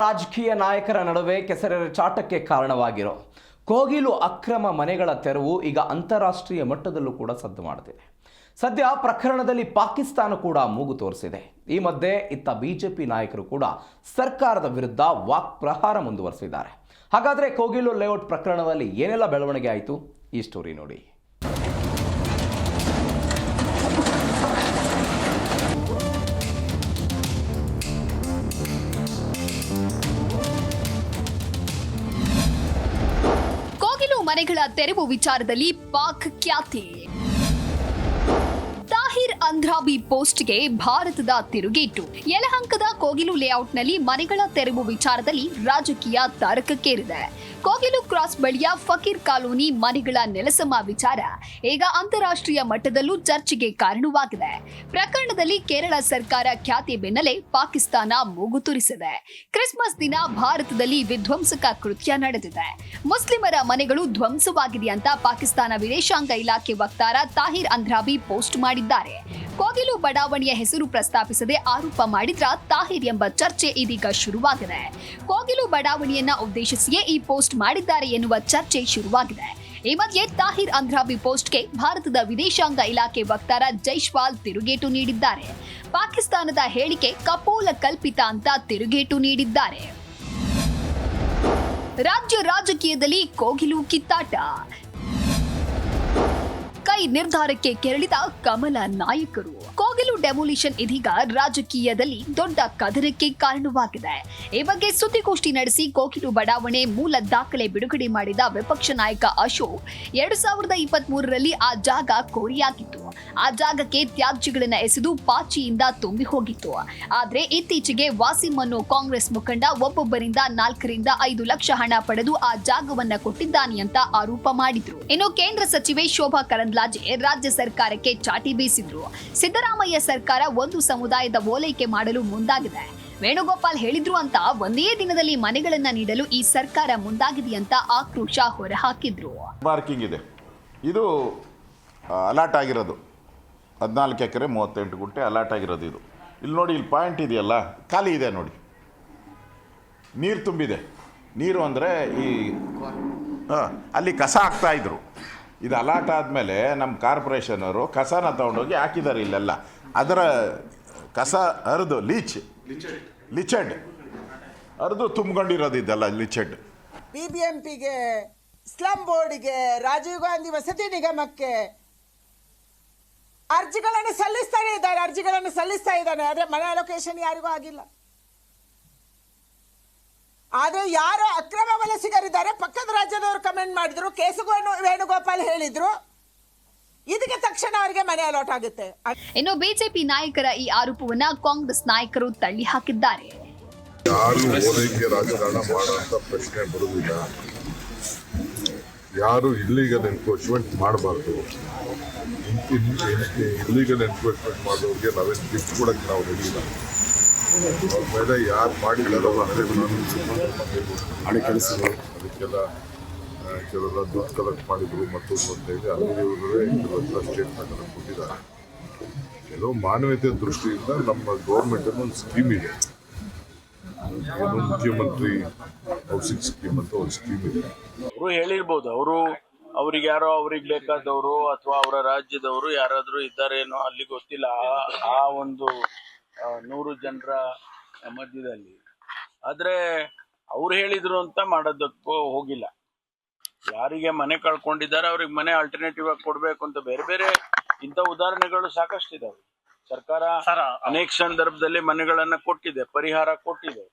ರಾಜಕೀಯ ನಾಯಕರ ನಡುವೆ ಕೆಸರೆರಚಾಟಕ್ಕೆ ಕಾರಣವಾಗಿರೋ ಕೋಗಿಲು ಅಕ್ರಮ ಮನೆಗಳ ತೆರವು ಈಗ ಅಂತಾರಾಷ್ಟ್ರೀಯ ಮಟ್ಟದಲ್ಲೂ ಕೂಡ ಸದ್ದು ಮಾಡುತ್ತಿದೆ. ಸದ್ಯ ಪ್ರಕರಣದಲ್ಲಿ ಪಾಕಿಸ್ತಾನ ಕೂಡ ಮೂಗು ತೋರಿಸಿದೆ. ಈ ಮಧ್ಯೆ ಇತ್ತ ಬಿಜೆಪಿ ನಾಯಕರು ಕೂಡ ಸರ್ಕಾರದ ವಿರುದ್ಧ ವಾಕ್ ಪ್ರಹಾರ ಮುಂದುವರಿಸಿದ್ದಾರೆ. ಹಾಗಾದರೆ ಕೋಗಿಲು ಲೇಔಟ್ ಪ್ರಕರಣದಲ್ಲಿ ಏನೆಲ್ಲ ಬೆಳವಣಿಗೆ ಆಯಿತು, ಈ ಸ್ಟೋರಿ ನೋಡಿ. ಮನೆಗಳ ತೆರವು ವಿಚಾರದಲ್ಲಿ ಪಾಕ್ ಖ್ಯಾತಿ. ತಾಹಿರ್ ಅಂದ್ರಾಬಿ ಪೋಸ್ಟ್ಗೆ ಭಾರತದ ತಿರುಗೇಟು. ಯಲಹಂಕದ ಕೋಗಿಲು ಲೇಔಟ್ನಲ್ಲಿ ಮನೆಗಳ ತೆರವು ವಿಚಾರದಲ್ಲಿ ರಾಜಕೀಯ ತಾರಕಕ್ಕೇರಿದೆ. ಕೋಗಿಲು ಕ್ರಾಸ್ ಬಳಿಯ ಫಕೀರ್ ಕಾಲೋನಿ ಮನೆಗಳ ನೆಲಸಮ ವಿಚಾರ ಈಗ ಅಂತಾರಾಷ್ಟ್ರೀಯ ಮಟ್ಟದಲ್ಲೂ ಚರ್ಚೆಗೆ ಕಾರಣವಾಗಿದೆ. ಪ್ರಕರಣದಲ್ಲಿ ಕೇರಳ ಸರ್ಕಾರ ಖ್ಯಾತಿ ಬೆನ್ನಲ್ಲೇ ಪಾಕಿಸ್ತಾನ ಮೂಗು ತೂರಿಸಿದೆ. ಕ್ರಿಸ್ಮಸ್ ದಿನ ಭಾರತದಲ್ಲಿ ವಿಧ್ವಂಸಕ ಕೃತ್ಯ ನಡೆದಿದೆ. ಮುಸ್ಲಿಮರ ಮನೆಗಳು ಧ್ವಂಸವಾಗಿದೆ ಅಂತ ಪಾಕಿಸ್ತಾನ ವಿದೇಶಾಂಗ ಇಲಾಖೆ ವಕ್ತಾರ ತಾಹಿರ್ ಅಂದ್ರಾಬಿ ಪೋಸ್ಟ್ ಮಾಡಿದ್ದಾರೆ. ಕೋಗಿಲು ಬಡಾವಣೆಯ ಹೆಸರು ಪ್ರಸ್ತಾಪಿಸದೆ ಆರೋಪ ಮಾಡಿದ್ರ ತಾಹಿರ್ ಎಂಬ ಚರ್ಚೆ ಇದೀಗ ಶುರುವಾಗಿದೆ. ಕೋಗಿಲು ಬಡಾವಣೆಯನ್ನ ಉದ್ದೇಶಿಸಿಯೇ ಈ ಪೋಸ್ಟ್ ಮಾಡಿದ್ದಾರೆ ಎನ್ನುವ ಚರ್ಚೆ ಶುರುವಾಗಿದೆ. ಈ ಮಧ್ಯೆ ತಾಹಿರ್ ಅಂದ್ರಾಬಿ ಪೋಸ್ಟ್ಗೆ ಭಾರತದ ವಿದೇಶಾಂಗ ಇಲಾಖೆ ವಕ್ತಾರ ಜೈಶ್ವಾಲ್ ತಿರುಗೇಟು ನೀಡಿದ್ದಾರೆ. ಪಾಕಿಸ್ತಾನದ ಹೇಳಿಕೆ ಕಪೋಲ ಕಲ್ಪಿತ ಅಂತ ತಿರುಗೇಟು ನೀಡಿದ್ದಾರೆ. ರಾಜ್ಯ ರಾಜಕೀಯದಲ್ಲಿ ಕೋಗಿಲು ಕಿತ್ತಾಟ. ಕೈ ನಿರ್ಧಾರಕ್ಕೆ ಕೆರಳಿದ ಕಮಲ ನಾಯಕರು. ಕೋಗಿಲು ಡೆಮೊಲಿಷನ್ ಇದೀಗ ರಾಜಕೀಯದಲ್ಲಿ ದೊಡ್ಡ ಕದನಕ್ಕೆ ಕಾರಣವಾಗಿದೆ. ಈ ಬಗ್ಗೆ ಸುದ್ದಿಗೋಷ್ಠಿ ನಡೆಸಿ ಕೋಗಿಲು ಬಡಾವಣೆ ಮೂಲ ದಾಖಲೆ ಬಿಡುಗಡೆ ಮಾಡಿದ ವಿಪಕ್ಷ ನಾಯಕ ಅಶೋಕ್ 2023ರಲ್ಲಿ ಆ ಜಾಗ ಕೋರಿಯಾಗಿತ್ತು. ಆ ಜಾಗಕ್ಕೆ ತ್ಯಾಜ್ಯಗಳನ್ನ ಎಸೆದು ಪಾಚಿಯಿಂದ ತುಂಬಿ ಹೋಗಿತ್ತು. ಆದ್ರೆ ಇತ್ತೀಚೆಗೆ ವಾಸಿಂ ಅನ್ನೋ ಕಾಂಗ್ರೆಸ್ ಮುಖಂಡ ಒಬ್ಬೊಬ್ಬರಿಂದ 4 ರಿಂದ 5 ಲಕ್ಷ ಹಣ ಪಡೆದು ಆ ಜಾಗವನ್ನ ಕೊಟ್ಟಿದ್ದಾನೆ ಅಂತ ಆರೋಪ ಮಾಡಿದ್ರು. ಇನ್ನು ಕೇಂದ್ರ ಸಚಿವೆ ಶೋಭಾ ಕರಂದ್ಲಾಜೆ ರಾಜ್ಯ ಸರ್ಕಾರಕ್ಕೆ ಚಾಟಿ ಬೀಸಿದ್ರು. ಸಿದ್ದರಾಮಯ್ಯ ಸರ್ಕಾರ ಒಂದು ಸಮುದಾಯದ ಓಲೈಕೆ ಮಾಡಲು ಮುಂದಾಗಿದೆ. ವೇಣುಗೋಪಾಲ್ ಹೇಳಿದ್ರು ಅಂತ ಒಂದೇ ದಿನದಲ್ಲಿ ಮನೆಗಳನ್ನ ನೀಡಲು ಈ ಸರ್ಕಾರ ಮುಂದಾಗಿದೆ ಅಂತ ಆಕ್ರೋಶ ಹೊರಹಾಕಿದ್ರು. ಪಾರ್ಕಿಂಗ್ ಇದೆ, ಇದು ಅಲಾಟ್ ಆಗಿರೋದು 14 ಎಕರೆ 38 ಗುಂಟೆ ಅಲಾಟ್ ಆಗಿರೋದು. ಇದು ಇಲ್ಲಿ ನೋಡಿ, ಇಲ್ಲಿ ಪಾಯಿಂಟ್ ಇದೆಯಲ್ಲ, ಖಾಲಿ ಇದೆ ನೋಡಿ, ನೀರು ತುಂಬಿದೆ. ನೀರು ಅಂದರೆ ಈ ಅಲ್ಲಿ ಕಸ ಹಾಕ್ತಾಯಿದ್ರು. ಇದು ಅಲಾಟ್ ಆದಮೇಲೆ ನಮ್ಮ ಕಾರ್ಪೊರೇಷನವರು ಕಸನ ತೊಗೊಂಡೋಗಿ ಹಾಕಿದ್ದಾರೆ ಇಲ್ಲೆಲ್ಲ. ಅದರ ಕಸ ಹರಿದು ಲಿಚೆಡ್ ಹರಿದು ತುಂಬಿಕೊಂಡಿರೋದು ಇದೆಲ್ಲ ಲಿಚೆಡ್. BBMPಗೆ, ಸ್ಲಮ್ ಬೋರ್ಡ್ಗೆ, ರಾಜೀವ್ ಗಾಂಧಿ ವಸತಿ ನಿಗಮಕ್ಕೆ ಅರ್ಜಿಗಳನ್ನು ಸಲ್ಲಿಸ್ತಾ ಇದ್ದಾನೆ. ಆದರೆ ಮನೆ ಅಲೋಕೇಶನ್ ಯಾರಿಗೂ ಆಗಿಲ್ಲ. ಆದರೆ ಯಾರೋ ಅಕ್ರಮ ವಲಸಿಗರಿದ್ದಾರೆ, ಪಕ್ಕದ ರಾಜ್ಯದವರು ಕಮೆಂಟ್ ಮಾಡಿದ್ರು, ಕೇಸಗೂ ವೇಣುಗೋಪಾಲ್ ಹೇಳಿದ್ರು, ಇದಕ್ಕೆ ತಕ್ಷಣ ಅವರಿಗೆ ಮನೆ ಅಲಾಟ್ ಆಗುತ್ತೆ. ಇನ್ನು ಬಿಜೆಪಿ ನಾಯಕರ ಈ ಆರೋಪವನ್ನ ಕಾಂಗ್ರೆಸ್ ನಾಯಕರು ತಳ್ಳಿ ಹಾಕಿದ್ದಾರೆ. ಯಾರು ಓಲೈಕೆ ರಾಜಕಾರಣ ಮಾಡುವಂತ ಪ್ರಶ್ನೆ ಬರುವುದಿಲ್ಲ. ಯಾರು ಇಲ್ಲಿಗಲ್ ಎನ್ಕ್ರೋಚ್ಮೆಂಟ್ ಮಾಡಬಾರ್ದು. ಇಲ್ಲಿಗಲ್ ಎನ್ಕ್ರೋಚ್ಮೆಂಟ್ ಮಾಡೋರಿಗೆ ನಾವೇನು ಗಿಫ್ಟ್ ಕೊಡಕ್ಕೆ ನಾವು ರೆಡಿ ಇಲ್ಲ. ಅವ್ರ ಮೇಲೆ ಯಾರು ಮಾಡಿದ್ದಾರೋ ಅದಕ್ಕೆಲ್ಲ ಕೆಲವೆಲ್ಲ ದುಡ್ಡು ಕಲೆಕ್ಟ್ ಮಾಡಿದ್ರು ಮತ್ತೊಂದು ಅಂತ ಹೇಳಿ ಅಲ್ಲಿಯವರೇ ಕೆಲವೆಲ್ಲ ಸ್ಟೇಟ್ಮೆಂಟನ್ನು ಕೊಟ್ಟಿದ್ದಾರೆ. ಕೆಲವು ಮಾನವೀಯತೆ ದೃಷ್ಟಿಯಿಂದ ನಮ್ಮ ಗೌರ್ಮೆಂಟನ್ನು ಒಂದು ಸ್ಕೀಮ್ ಇದೆ, ಏನು ಮುಖ್ಯಮಂತ್ರಿ ಹೌಸಿಂಗ್ ಸ್ಕೀಮ್ ಅಂತ ಒಂದು ಸ್ಕೀಮ್ ಇದೆ. ಅವರು ಹೇಳಿರ್ಬೋದು, ಅವ್ರಿಗೆ ಯಾರೋ ಅವ್ರಿಗೆ ಬೇಕಾದವರು ಅಥವಾ ಅವರ ರಾಜ್ಯದವರು ಯಾರಾದರೂ ಇದ್ದಾರೇನೋ ಅಲ್ಲಿ ಗೊತ್ತಿಲ್ಲ. ಆ ಒಂದು 100 ಜನರ ಮಧ್ಯದಲ್ಲಿ ಆದರೆ ಅವ್ರು ಹೇಳಿದ್ರು ಅಂತ ಮಾಡೋದಕ್ಕೂ ಹೋಗಿಲ್ಲ. ಯಾರಿಗೆ ಮನೆ ಕಳ್ಕೊಂಡಿದ್ದಾರೆ ಅವ್ರಿಗೆ ಮನೆ ಆಲ್ಟರ್ನೇಟಿವ್ ಆಗಿ ಕೊಡಬೇಕು ಅಂತ ಬೇರೆ ಬೇರೆ ಇಂಥ ಉದಾಹರಣೆಗಳು ಸಾಕಷ್ಟಿದಾವೆ. ಸರ್ಕಾರ ಅನೇಕ ಸಂದರ್ಭದಲ್ಲಿ ಮನೆಗಳನ್ನ ಕೊಟ್ಟಿದೆ, ಪರಿಹಾರ ಕೊಟ್ಟಿದೆ.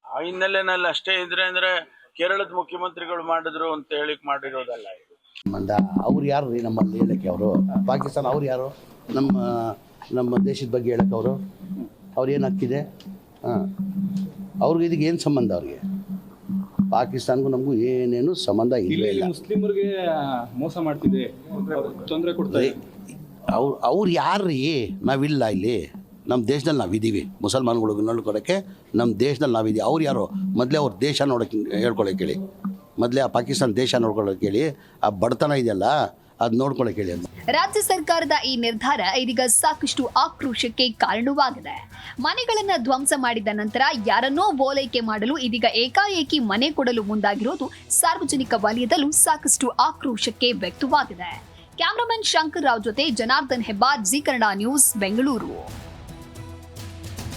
ಆ ಹಿನ್ನೆಲೆಯಲ್ಲಿ ಅಷ್ಟೇ ಇದ್ರೆ ಅಂದ್ರೆ ಕೇರಳದ ಮುಖ್ಯಮಂತ್ರಿಗಳು ಮಾಡಿದ್ರು ಅಂತ ಹೇಳಿ ಮಾಡಿರೋದಲ್ಲ. ಅವ್ರು ಯಾರು ರೀ ನಮ್ಮಲ್ಲಿ ಹೇಳಕ್ಕೆ? ಅವರು ಪಾಕಿಸ್ತಾನ ಅವ್ರು ಯಾರು? ನಮ್ಮ ದೇಶದ ಬಗ್ಗೆ ಹೇಳಕ್ಕೆ ಅವ್ರು ಏನು ಹಾಕಿದೆ? ಅವ್ರಿಗೆ ಇದಕ್ಕೆ ಏನು ಸಂಬಂಧ? ಅವ್ರಿಗೆ ಪಾಕಿಸ್ತಾನಗೂ ನಮಗೂ ಏನೇನು ಸಂಬಂಧ ಇಲ್ಲ. ಮುಸ್ಲಿಮರಿಗೆ ಮೋಸ ಮಾಡ್ತಿದೆ, ತೊಂದರೆ ಕೊಡ್ತಾರೆ. ಅವ್ರು ಯಾರು ರೀ? ನಾವಿಲ್ಲ ಇಲ್ಲಿ, ನಮ್ಮ ದೇಶದಲ್ಲಿ ನಾವಿದ್ದೀವಿ. ಮುಸಲ್ಮಾನ್ಗಳಿಗೆ ನೋಡ್ಕೊಳಕ್ಕೆ ನಮ್ಮ ದೇಶದಲ್ಲಿ ನಾವಿದ್ದೀವಿ. ಅವ್ರು ಯಾರು? ಮೊದಲೇ ಅವ್ರ ದೇಶ ನೋಡೋಕ್ಕೆ ಹೇಳ್ಕೊಳಕ್ಕೆ ಹೇಳಿ. ಮೊದಲೇ ಆ ಪಾಕಿಸ್ತಾನ ದೇಶ ನೋಡ್ಕೊಳ್ಳೋಕೆ ಹೇಳಿ. ಆ ಬಡತನ ಇದೆಯಲ್ಲ, ಅದು ನೋಡ್ಕೊಳಕ್ಕೆ ಹೇಳಿ ಅಂತ. ರಾಜ್ಯ ಸರ್ಕಾರದ ಈ ನಿರ್ಧಾರ ಇದೀಗ ಸಾಕಷ್ಟು ಆಕ್ರೋಶಕ್ಕೆ ಕಾರಣವಾಗಿದೆ. ಮನೆಗಳನ್ನ ಧ್ವಂಸ ಮಾಡಿದ ನಂತರ ಯಾರನ್ನೋ ಓಲೈಕೆ ಮಾಡಲು ಇದೀಗ ಏಕಾಏಕಿ ಮನೆ ಕೊಡಲು ಮುಂದಾಗಿರೋದು ಸಾರ್ವಜನಿಕ ವಲಯದಲ್ಲೂ ಸಾಕಷ್ಟು ಆಕ್ರೋಶಕ್ಕೆ ವ್ಯಕ್ತವಾಗಿದೆ. ಕ್ಯಾಮರಾಮನ್ ಶಂಕರ್ ರಾವ್ ಜೊತೆ ಜನಾರ್ದನ್ ಹೆಬ್ಬಾರ್, ಜಿ ಕನ್ನಡ ನ್ಯೂಸ್, ಬೆಂಗಳೂರು.